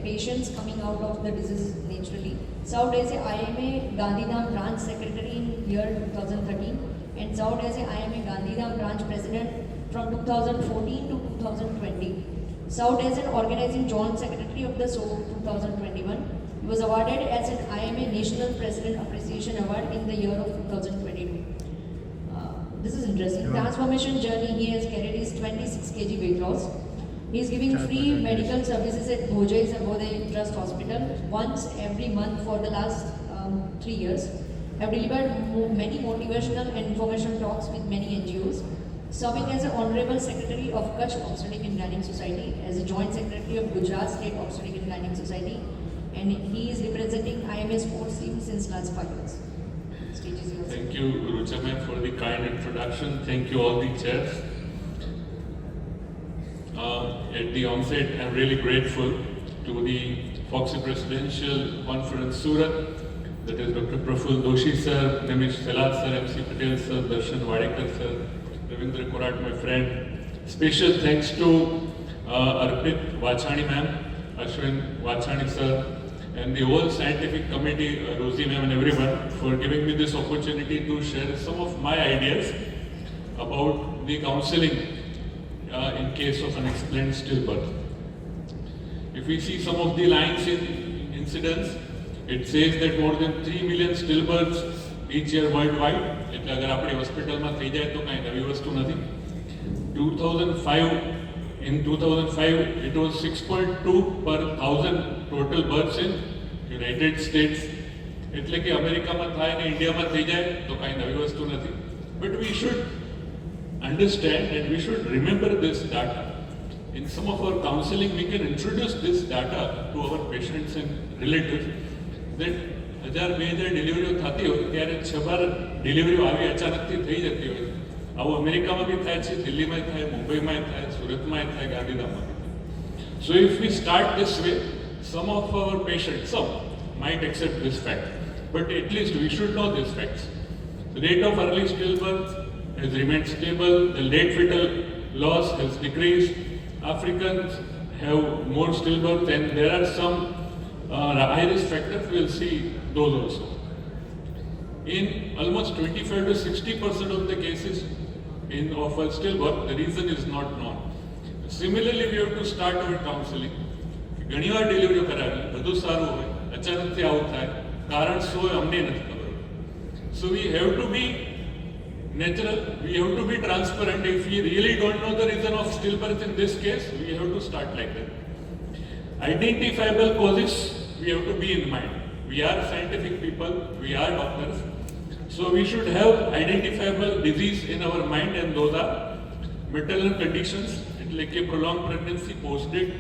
patients coming out of the disease naturally. Served as a IMA Gandhidham branch secretary in year 2013 and served as a IMA Gandhidham branch president from 2014 to 2020. Served as an organizing joint secretary of the SOAP 2021. He was awarded as an IMA National President Appreciation Award in the year of 2022. This is interesting. Transformation journey he has carried is 26 kg weight loss. He is giving free medical services at Bhojai Sarvodaya Trust Hospital once every month for the last 3 years. Have delivered many motivational and information talks with many NGOs. Serving as an Honorable Secretary of Kutch Obstetric and Gynaec Society, as a Joint Secretary of Gujarat State Obstetric and Gynaec Society, and he is representing IMA sports team since last 5 years. Stage is yours. Thank you, Rucha ma'am, for the kind introduction. Thank you all the chairs. At the onset, I'm really grateful to the Foxy Presidential Conference Surat, that is Dr. Praful Doshi sir, Nimish Salat sir, MC Patel sir, Darshan Wadekar sir, Ravindra Korat, my friend. Special thanks to Arpit Vachani ma'am, Ashwin Vachani sir, and the whole scientific committee, Rosie ma'am and everyone, for giving me this opportunity to share some of my ideas about the counseling in case of unexplained stillbirth. If we see some of the lines in incidents, it says that more than 3 million stillbirths each year worldwide. એટલે અગર આપણે હોસ્પિટલમાં થઈ જાય તો કાંઈ નવી વસ્તુ નથી. 2005 it was 6.2 per 1000 total births in United States. એટલે કે અમેરિકામાં થાય ને ઇન્ડિયામાં થઈ જાય તો કાંઈ નવી વસ્તુ નથી. But we should understand and we should remember this data. In some of our counseling, we can introduce this data to our patients and relatives that 1000-2000 ડિલિવરીઓ થતી હોય ત્યારે 6-12 ડિલિવરીઓ આવી અચાનકથી થઈ જતી હોય. આવું અમેરિકામાં બી થાય છે, દિલ્હીમાં થાય, મુંબઈમાં થાય, સુરતમાં થાય, ગાંધીધામમાં થાય. So if we start this way, some of our patients, some might accept this fact, but at least we should know these facts. The rate of early stillbirth has remained stable, the late fetal loss has decreased, Africans have more stillbirth, and there are some high risk factors, we'll see those also. In almost 25 to 60% of the cases of a stillbirth, the reason is not known. Similarly, we have to start our counseling. ઘણીવાર ડિલિવરીઓ કરાવી, બધું સારું હોય, અચાનકથી આવું થાય, કારણ શું હોય અમને નથી ખબર. So we have to be natural, we have to be transparent. If we really don't know the reason of stillbirth in this case, we have to start like that. Identifiable causes we have to be in mind. We are scientific people, we are doctors, so we should have identifiable disease in our mind, and those are maternal conditions, like a prolonged pregnancy, post-date,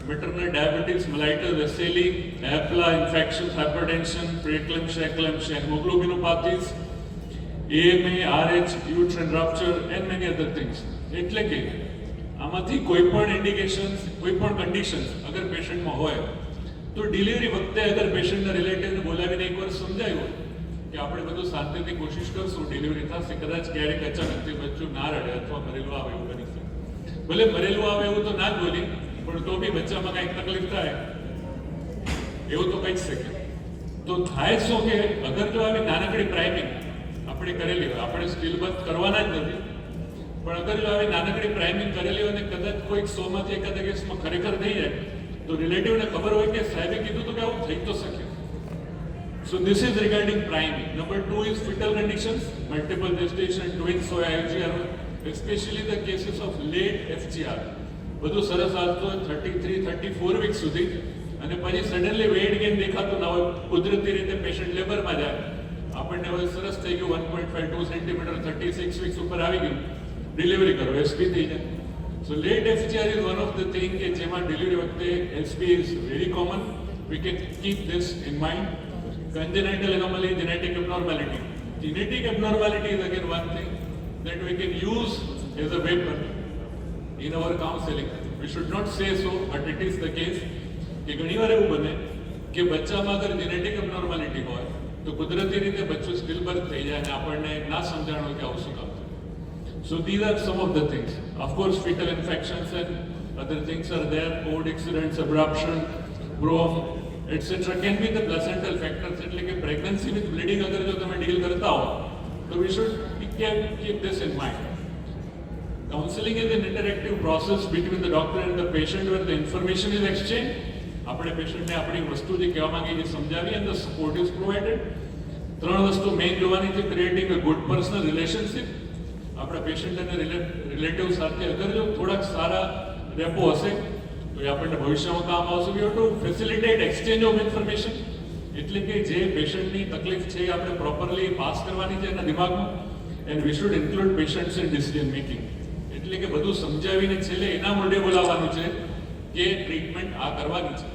maternal diabetes, mellitus, SLE, APLA, infections, hypertension, preeclampsia, eclampsia, hemoglobinopathies, AMA, RH, uterine rupture, and many other things. એટલે કે આમાંથી કોઈ પણ indications, કોઈ પણ conditions અગર પેશન્ટમાં હોય તો ડિલિવરી વખતે અગર પેશન્ટના રિલેટિવને બોલાવીને એકવાર સમજાયું કે આપણે બધું શાંતિથી કોશિશ કરશું, ડિલિવરી થશે, કદાચ ક્યારેક અચાનકથી બચ્ચું ના રડે અથવા મરેલું આવે એવું બની શકે. ભલે મરેલું આવે એવું તો ના જ બોલી, પણ તો બી બચ્ચામાં કાંઈક તકલીફ થાય એવું તો કહી જ શકે. તો થાય શું કે અગર જો આવી નાનકડી પ્રાઇમિંગ આપણે કરેલી હોય, આપણે સ્ટીલબર્થ કરવાના જ નથી, પણ અગર જો આવી નાનકડી પ્રાઇમિંગ કરેલી હોય ને કદાચ કોઈક 100માંથી એકાદ કેસમાં ખરેખર થઈ જાય તો રિલેટિવને ખબર હોય કે સાહેબે કીધું તો કે આવું થઈ તો શકે. So this is regarding priming. Number 2 is fetal conditions, multiple gestation, twins or IGR, especially the cases of late FGR. બધું સરસ હાલતું હોય 33-34 વીક સુધી અને પછી સડનલી વેઇટ ગેઇન દેખાતું ના હોય, કુદરતી રીતે પેશન્ટ લેબરમાં જાય, આપણને હવે સરસ થઈ ગયું 1.52 સેન્ટીમીટર 36 વીક્સ ઉપર આવી ગયું, ડિલિવરી કરો, એસપી થઈ જાય. So late FGR is one of the things કે જેમાં ડિલિવરી વખતે SP is very common. We can keep this in mind. Congenital anomaly, genetic abnormality. Genetic abnormality is again one thing that we can use as a weapon in our counseling. We should not say so, but it is the case કે ઘણીવાર એવું બને કે બચ્ચામાં અગર genetic abnormality હોય તો કુદરતી રીતે બચ્ચું સ્ટીલબર્થ થઈ જાય અને આપણને ના સમજાણ હોય કે આવું શું કામ. So these are some of the things. Of course, fetal infections and other things are there, code accidents, abruption, બ્રોમ etcetera can be the placental factors, એટલે કે પ્રેગ્નન્સી વિથ બ્લીડિંગ અગર જો તમે ડીલ કરતા હો તો we should keep this in mind. Counseling is an interactive process between the doctor and the patient where the information is exchanged. આપણે પેશન્ટને આપણી વસ્તુ જે કહેવા માંગીએ છીએ સમજાવી and the support is provided. ત્રણ વસ્તુ મેઇન જોવાની છે: creating a good personal relationship. આપણા પેશન્ટ અને રિલેટિવ સાથે અગર જો થોડાક સારા રેપો હશે તો એ આપણને ભવિષ્યમાં કામ આવશે. વી have two facilitate exchange of information, એટલે કે જે પેશન્ટની તકલીફ છે એ આપણે પ્રોપરલી પાસ કરવાની છે એના દિમાગમાં. And we should include patients in decision making, એટલે કે બધું સમજાવીને છેલ્લે એના મોઢે બોલાવવાનું છે કે ટ્રીટમેન્ટ આ કરવાની છે.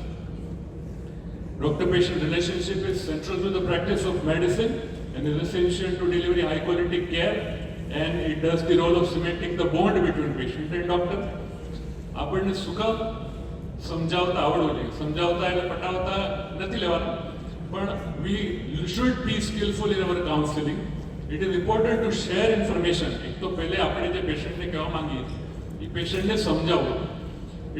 Doctor-patient relationship is central to the practice of medicine and is essential to deliver high quality care, and it does the role of cementing the bond between patient and doctor. આપણને શું કામ સમજાવતા આવડવું જોઈએ? સમજાવતા એટલે પટાવતા નથી લેવાનું, પણ we should be skillful in our counseling. It is important to share information. એક તો પહેલે આપણે જે પેશન્ટને કહેવા માંગીએ છીએ એ પેશન્ટને સમજાવવું.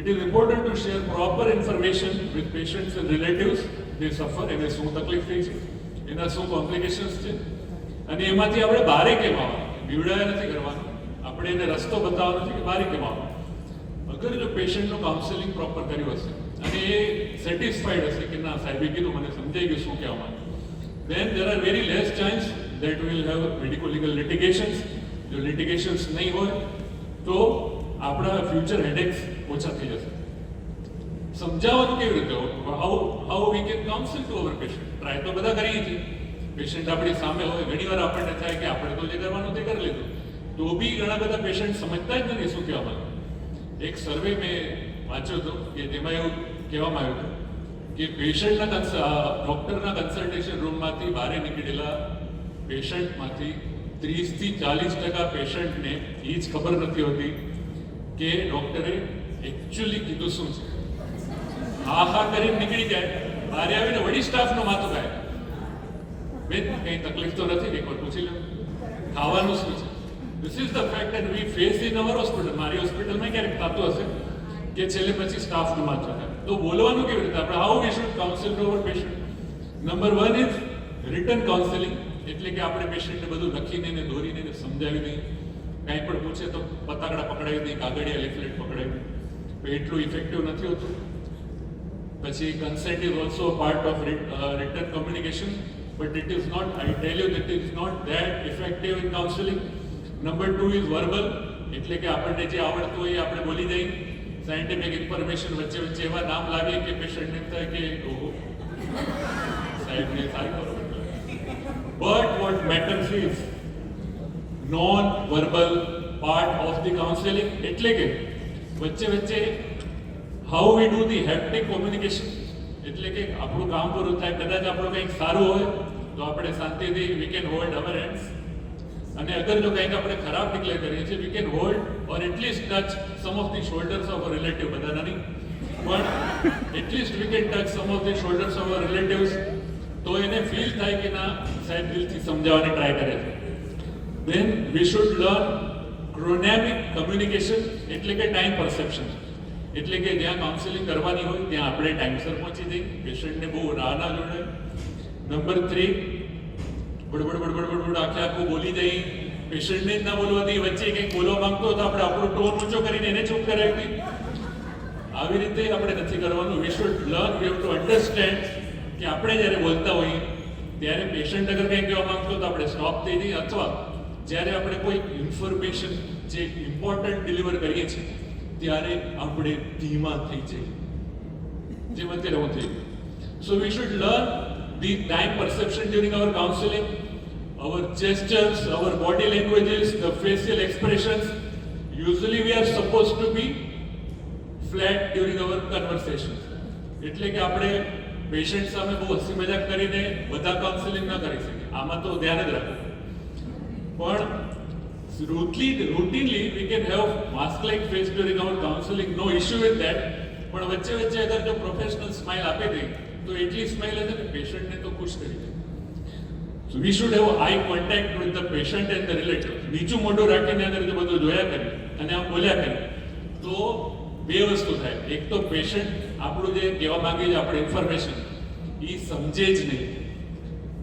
It is important to share proper information with patients and relatives. They suffer, એને શું તકલીફ થઈ છે, એના શું કોમ્પ્લિકેશન્સ છે, અને એમાંથી આપણે બહારે કેમ આવવાનું, બીવડાયા નથી કરવાનું, આપણે એને રસ્તો બતાવવાનો છે કે બહારે કેમ આવવાનું. અગર જો પેશન્ટનું કાઉન્સેલિંગ પ્રોપર કર્યું હશે અને એ સેટિસ્ફાઈડ હશે કે ના સાહેબે કીધું મને સમજાઈ ગયું શું કહેવા માંગે, then there are very less chance that we will have medico-legal litigations. જો litigations નહીં હોય તો આપણા ફ્યુચર હેડેક્સ ઓછા થઈ જશે. સમજાવવાનું કેવી રીતે? How we can counsel to our patient. Try તો બધા કરીએ છીએ, પેશન્ટ આપણી સામે હોય, ઘણીવાર આપણને થાય કે આપણે તો જે કરવાનું તે કરી લીધું, તો બી ઘણા બધા પેશન્ટ સમજતા જ નથી શું કહેવા માંગે. એક સર્વે મેં વાંચ્યો હતો કે જેમાં એવું કહેવામાં આવ્યું હતું કે પેશન્ટના ડૉક્ટરના કન્સલ્ટેશન રૂમમાંથી બહાર નીકળેલા પેશન્ટમાંથી 30 થી 40% પેશન્ટને એ જ ખબર નથી હોતી કે ડૉક્ટરે એકચ્યુઅલી કીધું શું છે. હા કરીને નીકળી જાય, બહાર આવીને વડી સ્ટાફનો માથું ખાય, બેન કંઈ તકલીફ તો નથી, એકવાર પૂછી લો ખાવાનું શું છે. This is the fact that we face in our hospital. મારી હોસ્પિટલમાં ક્યારેક થતું હશે કે છેલ્લે પછી સ્ટાફનું માથું ખાય. તો બોલવાનું કેવી રીતે? આપણે how we should counsel to our patient. Number 1 is return counselling, એટલે કે આપણે પેશન્ટને બધું લખીને ને દોરીને ને સમજાવી દઈએ. કંઈ પણ પૂછે તો પતાકડા પકડાવી દઈએ, કાગળિયા લીફલેટ પકડાવી દઈએ, તો એટલું ઇફેક્ટિવ નથી હોતું. પછી consent is also part of written communication, but it is not, I tell you that is not that effective in counselling. Number 2 is verbal, એટલે કે આપણને જે આવડતું હોય એ આપણે બોલી જઈએ. સાયન્ટિફિક ઇન્ફોર્મેશન વચ્ચે વચ્ચે એવા નામ લાવીએ કે પેશન્ટને થાય કે ઓહો સાહેબને સારી ખબર. But what matters is known verbal part of the counselling, એટલે કે વચ્ચે વચ્ચે how we do the haptic communication, એટલે કે આપણું કામ પૂરું થાય, કદાચ આપણું કંઈક સારું હોય તો આપણે શાંતિથી we can hold our hands, અને અગર જો કંઈક આપણે ખરાબ ડિક્લેર કરીએ છીએ we can hold or at least touch some of the shoulders of a relative. બધાના નહીં પણ at least we can touch some of the shoulders of a relatives, તો એને ફીલ થાય કે ના સાહેબ દિલથી સમજાવવાની ટ્રાય કરે છે. દેન વી શુડ લર્ન ક્રોનેમિક કમ્યુનિકેશન, એટલે કે ટાઈમ પરસેપ્શન, એટલે કે જ્યાં કાઉન્સેલિંગ કરવાની હોય ત્યાં આપણે ટાઈમસર પહોંચી જઈએ, પેશન્ટને બહુ રાહ ના જોડે. નંબર 3, બડબડ આખું બોલી જઈએ, પેશન્ટને જ ના બોલવા દઈએ, વચ્ચે કંઈક બોલવા માંગતો તો આપણે આપણો ટોન ઊંચો કરીને એને ચૂપ કરાવી દઈએ. આવી રીતે આપણે નથી કરવાનું. વી should learn, V have to understand કે આપણે જ્યારે બોલતા હોઈએ ત્યારે પેશન્ટ અગર કંઈ કહેવા માંગતો તો આપણે સ્ટોપ થઈ જઈએ, અથવા જ્યારે આપણે કોઈ ઇન્ફોર્મેશન જે ઇમ્પોર્ટન્ટ ડિલિવર કરીએ છીએ ત્યારે આપણે ધીમા થઈ જઈએ, જેમ અત્યારે હું થઈ. So we should learn the time perception during our counselling, our gestures, our body languages, the facial expressions. Usually we are supposed to be flat during our conversations. એટલે કે આપણે પેશન્ટ સામે બહુ હસી મજાક કરીને બધા કાઉન્સેલિંગ ન કરી શકીએ, આમાં તો ધ્યાન જ રાખવું. પણ routinely we can have mask like face during our counseling, no issue with that. પણ વચ્ચે વચ્ચે અગર જો પ્રોફેશનલ સ્માઇલ આપી દઈએ તો એટલી સ્માઇલ હશે ને પેશન્ટને તો ખુશ કરી દે. So we should have eye contact with the patient and the relatives. નીચું મોઢું રાખીને અગર બધું જોયા કરીએ અને આમ બોલ્યા કરીએ તો બે વસ્તુ થાય. એક તો પેશન્ટ આપણું જે કહેવા માંગીએ છીએ આપણે ઇન્ફોર્મેશન એ સમજે જ નહીં.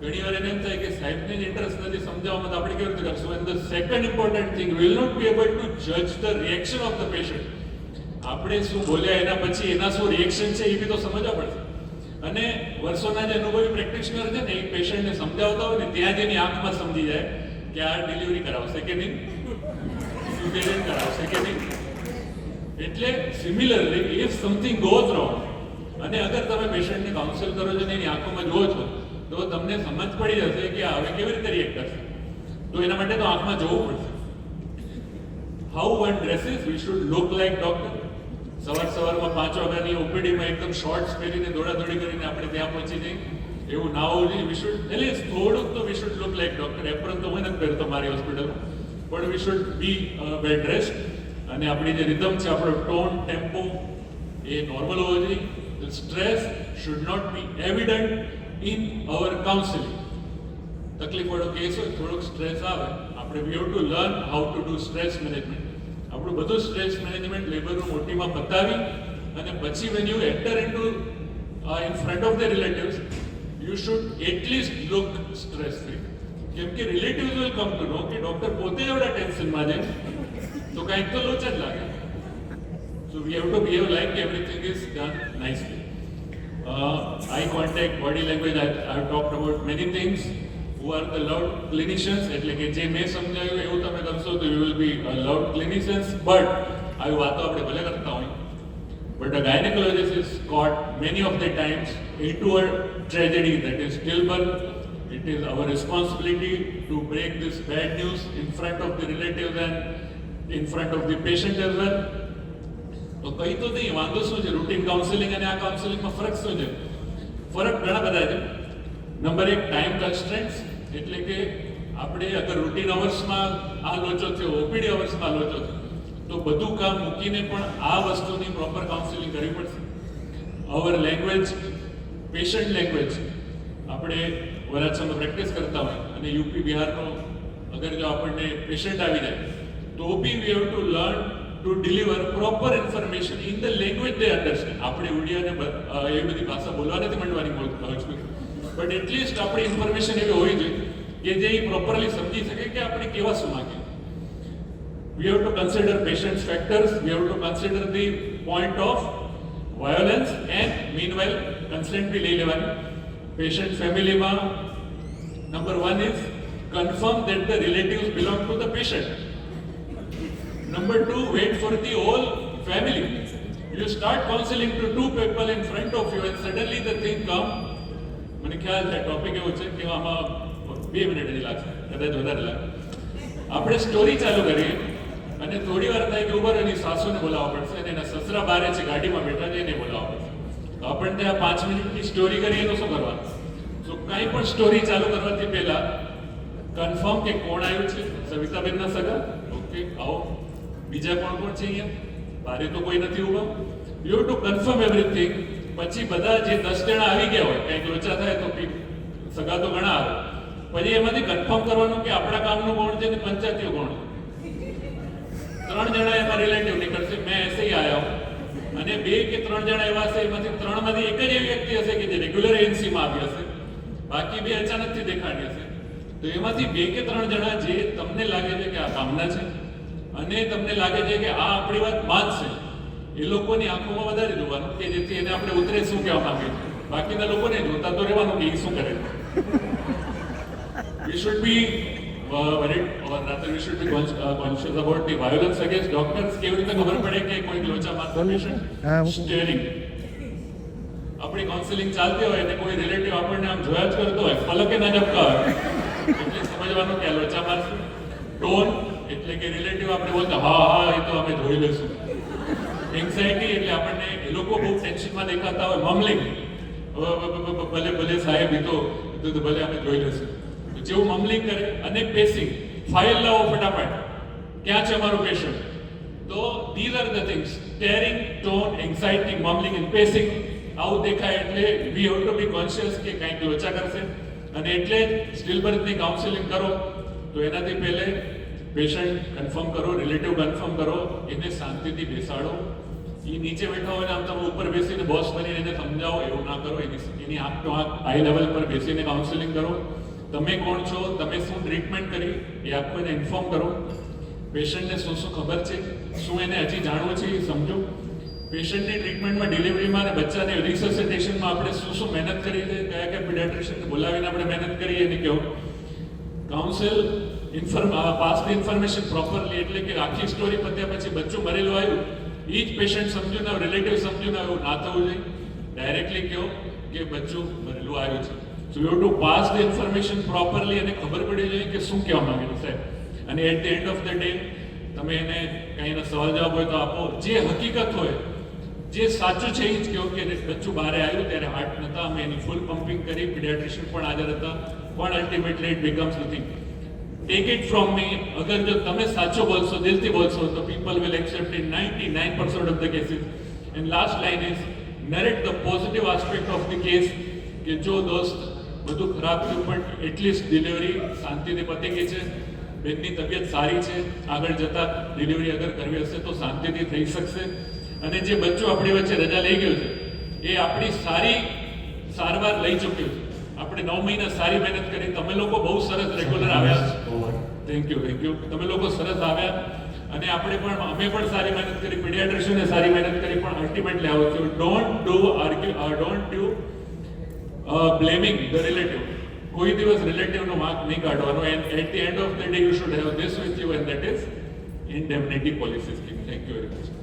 ઘણી વાર એને એમ થાય કે સાહેબને જ ઇન્ટરેસ્ટ નથી સમજાવવામાં, તો આપણે કેવી રીતે કરશું? And the second important thing, we will not be able to જજ the reaction of the patient. આપણે શું બોલ્યા એના પછી એના શું રિએક્શન છે એ બી તો સમજવા પડશે. અને વર્ષોના જે અનુભવી પ્રેક્ટિશનર છે ને એ પેશન્ટને સમજાવતા હોય ને ત્યાં જ એની આંખમાં સમજી જાય કે આ ડિલિવરી કરાવશે કે નહીં, સિઝેરિયન કરાવશે કે નહીં. એટલે similarly if something goes wrong અને અગર તમે પેશન્ટને કાઉન્સલ કરો છો ને એની આંખોમાં જુઓ છો તો તમને સમજ પડી જશે કે હવે કેવી રીતે રિએક્ટ કરશે. તો એના માટે તો આંખમાં જોવું પડશે. How one dresses, we should look like doctor. સવારમાં 5 વાગ્યાની ઓપીડીમાં એકદમ શોર્ટ્સ પહેરીને દોડાદોડી કરીને આપણે ત્યાં પહોંચી જઈએ એવું ના હોવું જોઈએ. વી શુડ એટલે થોડુંક તો we should look like doctor. Apron તો હું નથી પહેરતો મારી હોસ્પિટલમાં, પણ we should be well dressed. અને આપણી જે રિધમ છે, આપણો ટોન, ટેમ્પો એ નોર્મલ હોવો જોઈએ. Stress should not be evident in our counselling. તકલીફવાળો કેસ હોય, થોડોક સ્ટ્રેસ આવે, આપણે we have to learn how to do stress management. આપણું બધું સ્ટ્રેસ મેનેજમેન્ટ લેબરનું મોટીમાં બતાવી અને પછી when you enter into in front of the relatives you should at least look stress free. કેમ કે relatives will come to know કે ડોક્ટર પોતે એવડા ટેન્શનમાં છે તો કાંઈક તો લોચા જ લાગે. So we have to behave like everything is done nicely. Eye contact, body language, I have talked about many things. Who are the loved clinicians? એટલે કે જે મેં સમજાવ્યું એવું તમે કરશો તો you will be loved clinicians. But આવી વાતો આપણે ભલે કરતા હોય, but a gynecologist is caught many of the times into a tragedy, that is stillbirth. It is our responsibility to break this bad news in front of the relatives and in front of the patient as well. તો કઈ તો નહીં, વાંધો શું છે? Routine counselling અને આ કાઉન્સેલિંગમાં ફરક શું છે? ફરક ઘણા બધા છે. Number 1, time constraints. એટલે કે આપણે અગર રૂટીન અવર્સમાં આ લોચો થયો, ઓપીડી અવર્સમાં લોચો થયો, તો બધું કામ મૂકીને પણ આ વસ્તુની પ્રોપર કાઉન્સેલિંગ કરવી પડશે. અવર લેંગ્વેજ, પેશન્ટ લેંગ્વેજ, આપણે વરાછામાં પ્રેક્ટિસ કરતા હોય અને યુપી બિહારનો અગર જો આપણને પેશન્ટ આવી જાય તો બી we have to learn to deliver proper information in the language they understand. આપણે ઉડિયાને એ બધી ભાષા બોલવા નથી માંડવાની, બટ એટલીસ્ટ આપણી ઇન્ફોર્મેશન એવી હોવી જોઈએ કે જે પ્રોપરલી સમજી શકે કે આપણે કેવા શું માંગીએ. We have to consider patients factors, we have to consider the point of violence and meanwhile consent બી લઈ લેવાની. પેશન્ટ ફેમિલીમાં number 1 is confirm that the relatives belong to the patient. Number 2, wait for the whole family. You start counseling to 2 people in front of you and suddenly the thing come. મને ખ્યાલ છે topic એવો છે કે આમાં 2 minute જ લાગશે, કદાચ વધારે લાગે. આપણે સ્ટોરી ચાલુ કરીએ અને થોડી વાર થાય કે ઉભર એની સાસુને બોલાવવા પડશે અને એના સસરા બારે છે ગાડીમાં બેઠા છે એને બોલાવવા પડશે. તો આપણને ત્યાં 5 મિનિટની સ્ટોરી કરીએ તો શું કરવાનું? તો કાંઈ પણ સ્ટોરી ચાલુ કરવાથી પહેલા કન્ફર્મ કે કોણ આવ્યું છે. સવિતાબેનના સગા, ઓકે આવો. બીજા કોણ કોણ છે અહીંયા? બારે તો કોઈ નથી ઉભા. You have to confirm everything. પછી બધા જે 10 જણા આવી ગયા હોય, કંઈક લોચા થાય તો સગા તો ઘણા આવે, પછી એમાંથી કન્ફર્મ કરવાનું કે આપણા કામનું કોણ છે ને પંચાયતીઓ કોણ છે. 3 જણા એમાં રિલેટિવ નીકળશે, મેં એસે આયા હું, અને 2 કે 3 જણા એવા હશે, એમાંથી 3 માંથી એક જ એવી વ્યક્તિ હશે કે જે રેગ્યુલર એજન્સીમાં આવી હશે, બાકી 2 અચાનકથી દેખાડી હશે. તો એમાંથી 2 કે 3 જણા જે તમને લાગે છે કે આ કામના છે અને તમને લાગે છે કે આ આપણી વાત માનશે, એ લોકોની આંખોમાં વધારે જોવાનું કે જેથી એને આપણે ઉતરે શું કહેવા માંગે છે. બાકીના લોકોને જોતા તો રહેવાનું કે એ શું કરે. We should be worried, or rather we should be conscious about the violence against doctors. કેવી રીતે ખબર પડે કે કોઈ લોચા મારતો પેશન્ટ? સ્ટેરિંગ. આપણી કાઉન્સેલિંગ ચાલતી હોય અને કોઈ રિલેટિવ આપણને આમ જોયા જ કરતો હોય, પલકે ના ઝબકાવે, એટલે સમજવાનું કે આ લોચા મારશે. ટોન એટલે કે રિલેટિવ આપણે બોલતા હા હા એ તો અમે જોઈ લઈશું. એન્ઝાઇટી એટલે આપણને એ લોકો બહુ ટેન્શનમાં દેખાતા હોય, મમલિંગ, ભલે ભલે સાહેબ એ તો ભલે અમે જોઈ લઈશું, જેવું મમલિંગ કરે. અને પેસિંગ, ફાઇલ લાવો ફટાફટ, ક્યાં છે અમારું પેશન્ટ. તો these are the things. Staring, tone, anxiety, mumbling and pacing. આવું દેખાય એટલે we have to be conscious કે કંઈક લોચા કરશે. અને એટલે જ સ્ટીલબર્થની કાઉન્સેલિંગ કરો તો એનાથી પહેલે પેશન્ટ કન્ફર્મ કરો, રિલેટિવ કન્ફર્મ કરો, એને શાંતિથી બેસાડો, એ નીચે બેઠા હોય ને આમ તમે ઉપર બેસીને બોસ બનીને એને સમજાવો, એવું ના કરો. એની આંખ તો આંખ હાઈ લેવલ પર બેસીને કાઉન્સેલિંગ કરો. તમે કોણ છો, તમે શું ટ્રીટમેન્ટ કરી એ આખું એને ઇન્ફોર્મ કરો. પેશન્ટને શું શું ખબર છે, શું એને હજી જાણવું છે એ સમજો. પેશન્ટની ટ્રીટમેન્ટમાં, ડિલિવરીમાં અને બચ્ચાને રિસસિટેશનમાં આપણે શું શું મહેનત કરી છે, કયા કયા પીડિયાટ્રિશિયનને બોલાવીને આપણે મહેનત કરી એને કહો. કાઉન્સેલ પાસ્ટ ઇન્ફોર્મેશન પ્રોપરલી, એટલે કે આખી સ્ટોરી પત્યા પછી બચ્ચું મરેલું આવ્યું એ જ પેશન્ટ સમજ્યું ના, રિલેટિવ સમજ્યું ના, એવું ના થવું જોઈએ. ડાયરેક્ટલી કહો કે બચ્ચું મરેલું આવ્યું છે. So you to pass the information properly, અને ખબર પડી જોઈએ કે શું કહેવા માંગેલું સાહેબ. અને at the end of the day તમે એને કંઈ એના સવાલ જવાબ હોય તો આપો. જે હકીકત હોય, જે સાચું છે એ જ કહો કે બચ્ચું બહાર આવ્યું ત્યારે હાર્ટ નહોતા, અમે એની ફૂલ પમ્પિંગ કરી, પીડિયાટ્રિશિયન પણ હાજર હતા, પણ ultimately it becomes the thing. Take it from મી, અગર જો તમે સાચું બોલશો, દિલથી બોલશો, તો people will accept in 99% of the cases. And last line is narrate the positive aspect of the case, કે જો દોસ્ત બધું ખરાબ થયું પણ એટલીસ્ટ ડિલિવરી શાંતિથી પતી ગઈ છે, બેનની તબિયત સારી છે, આગળ જતા ડિલિવરી અગર કરવી હશે તો શાંતિથી થઈ શકશે. અને જે બચ્ચું આપણી વચ્ચે રજા લઈ ગયું છે એ આપણી સારી સારવાર લઈ ચૂક્યું છે. આપણે 9 મહિના સારી મહેનત કરી. તમે લોકો બહુ સરસ રેગ્યુલર આવ્યા. Thank you. તમે લોકો સરસ આવ્યા, અને અમે પણ સારી મહેનત કરી, પીડિયાટ્રિશિયને સારી મહેનત કરી, પણ અલ્ટિમેટલી આવો છો. Don't do blaming the relative. કોઈ દિવસ રિલેટિવનો માર્ક નહીં કાઢવાનો. And at the end of the day you should have this with you, and that is indemnity policy scheme. Thank you very much.